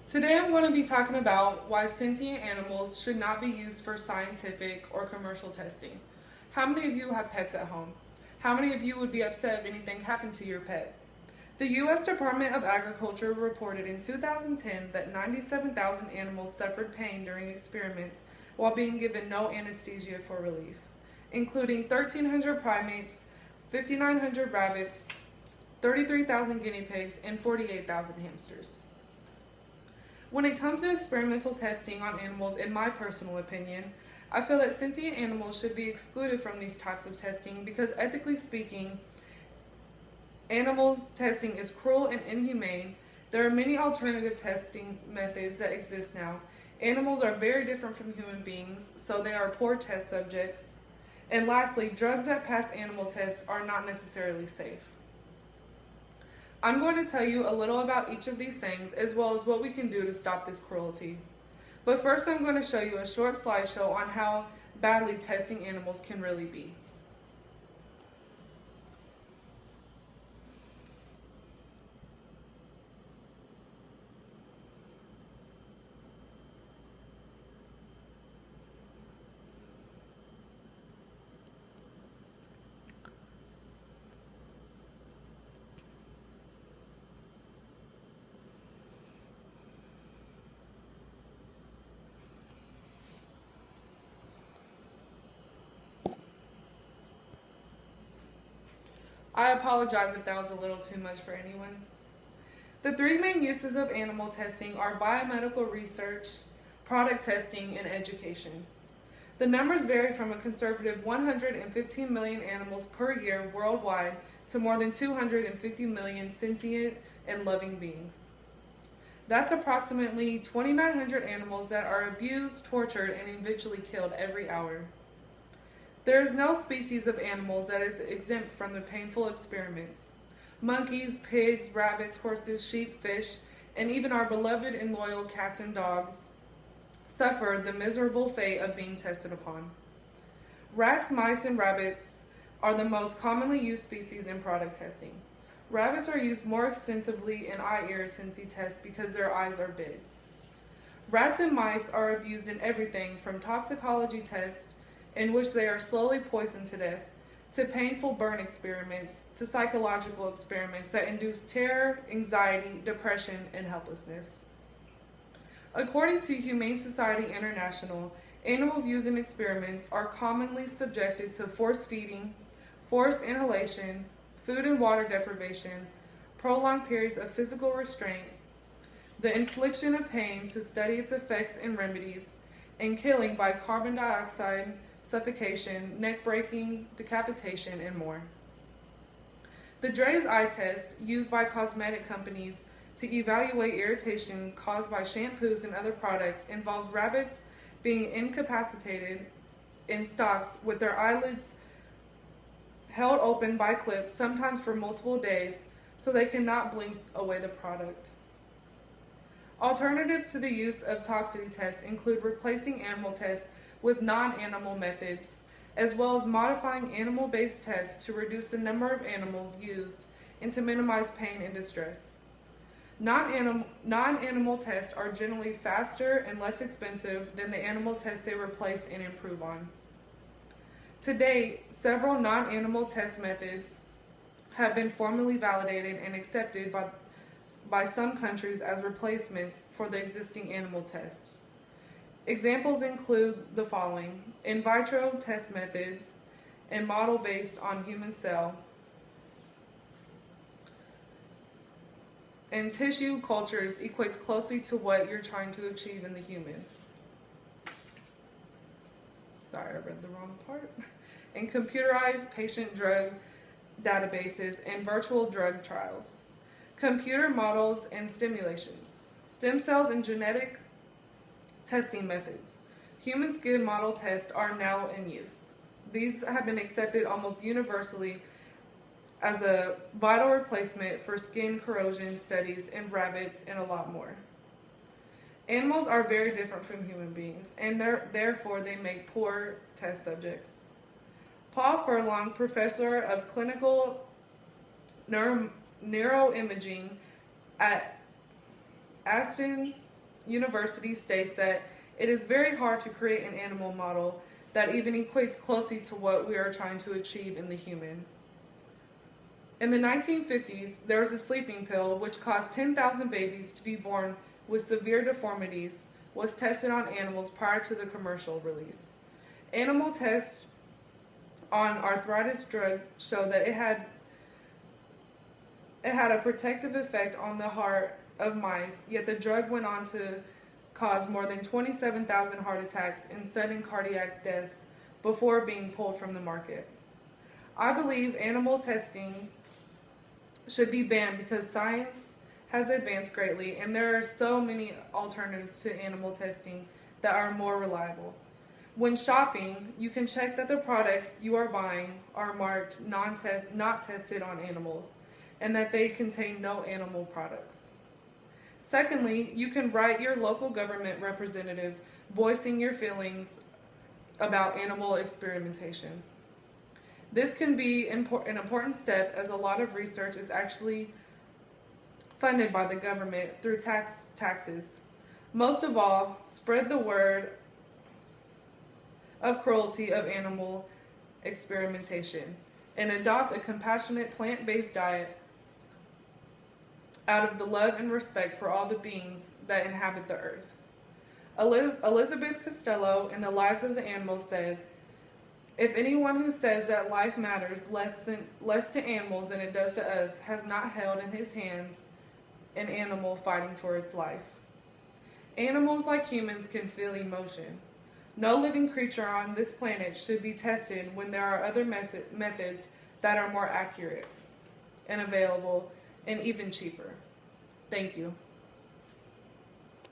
Today I'm going to be talking about why sentient animals should not be used for scientific or commercial testing. How many of you have pets at home? How many of you would be upset if anything happened to your pet? The U.S. Department of Agriculture reported in 2010 that 97,000 animals suffered pain during experiments while being given no anesthesia for relief, including 1,300 primates, 5,900 rabbits, 33,000 guinea pigs, and 48,000 hamsters. When it comes to experimental testing on animals, in my personal opinion, I feel that sentient animals should be excluded from these types of testing because, ethically speaking, animals testing is cruel and inhumane. There are many alternative testing methods that exist now. Animals are very different from human beings, so they are poor test subjects. And lastly, drugs that pass animal tests are not necessarily safe. I'm going to tell you a little about each of these things as well as what we can do to stop this cruelty. But first I'm going to show you a short slideshow on how badly testing animals can really be. I apologize if that was a little too much for anyone. The three main uses of animal testing are biomedical research, product testing, and education. The numbers vary from a conservative 115 million animals per year worldwide to more than 250 million sentient and loving beings. That's approximately 2,900 animals that are abused, tortured, and eventually killed every hour. There is no species of animals that is exempt from the painful experiments. Monkeys, pigs, rabbits, horses, sheep, fish, and even our beloved and loyal cats and dogs suffer the miserable fate of being tested upon. Rats, mice, and rabbits are the most commonly used species in product testing. Rabbits are used more extensively in eye irritancy tests because their eyes are big. Rats and mice are abused in everything from toxicology tests, in which they are slowly poisoned to death, to painful burn experiments, to psychological experiments that induce terror, anxiety, depression, and helplessness. According to Humane Society International, animals used in experiments are commonly subjected to force feeding, forced inhalation, food and water deprivation, prolonged periods of physical restraint, the infliction of pain to study its effects and remedies, and killing by carbon dioxide, suffocation, neck breaking, decapitation, and more. The Dre's eye test, used by cosmetic companies to evaluate irritation caused by shampoos and other products, involves rabbits being incapacitated in stocks with their eyelids held open by clips, sometimes for multiple days, so they cannot blink away the product. Alternatives to the use of toxicity tests include replacing animal tests with non-animal methods, as well as modifying animal-based tests to reduce the number of animals used and to minimize pain and distress. Non-animal tests are generally faster and less expensive than the animal tests they replace and improve on. To date, several non-animal test methods have been formally validated and accepted by some countries as replacements for the existing animal tests. Examples include the following: in vitro test methods and model based on human cell, and tissue cultures equates closely to what you're trying to achieve in the human. Sorry, I read the wrong part. And computerized patient drug databases and virtual drug trials. Computer models and stimulations. Stem cells and genetic testing methods. Human skin model tests are now in use. These have been accepted almost universally as a vital replacement for skin corrosion studies in rabbits and a lot more. Animals are very different from human beings, and therefore they make poor test subjects. Paul Furlong, professor of clinical neuroimaging at Aston University states that it is very hard to create an animal model that even equates closely to what we are trying to achieve in the human. In the 1950s, there was a sleeping pill which caused 10,000 babies to be born with severe deformities, was tested on animals prior to the commercial release. Animal tests on arthritis drug showed that it had a protective effect on the heart of mice, yet the drug went on to cause more than 27,000 heart attacks and sudden cardiac deaths before being pulled from the market. I believe animal testing should be banned because science has advanced greatly and there are so many alternatives to animal testing that are more reliable. When shopping, you can check that the products you are buying are marked not tested on animals and that they contain no animal products. Secondly, you can write your local government representative voicing your feelings about animal experimentation. This can be an important step as a lot of research is actually funded by the government through taxes. Most of all, spread the word of cruelty of animal experimentation and adopt a compassionate plant-based diet out of the love and respect for all the beings that inhabit the earth. Elizabeth Costello in The Lives of the Animals said, "If anyone who says that life matters less to animals than it does to us has not held in his hands an animal fighting for its life." Animals like humans can feel emotion. No living creature on this planet should be tested when there are other methods that are more accurate and available and even cheaper. Thank you.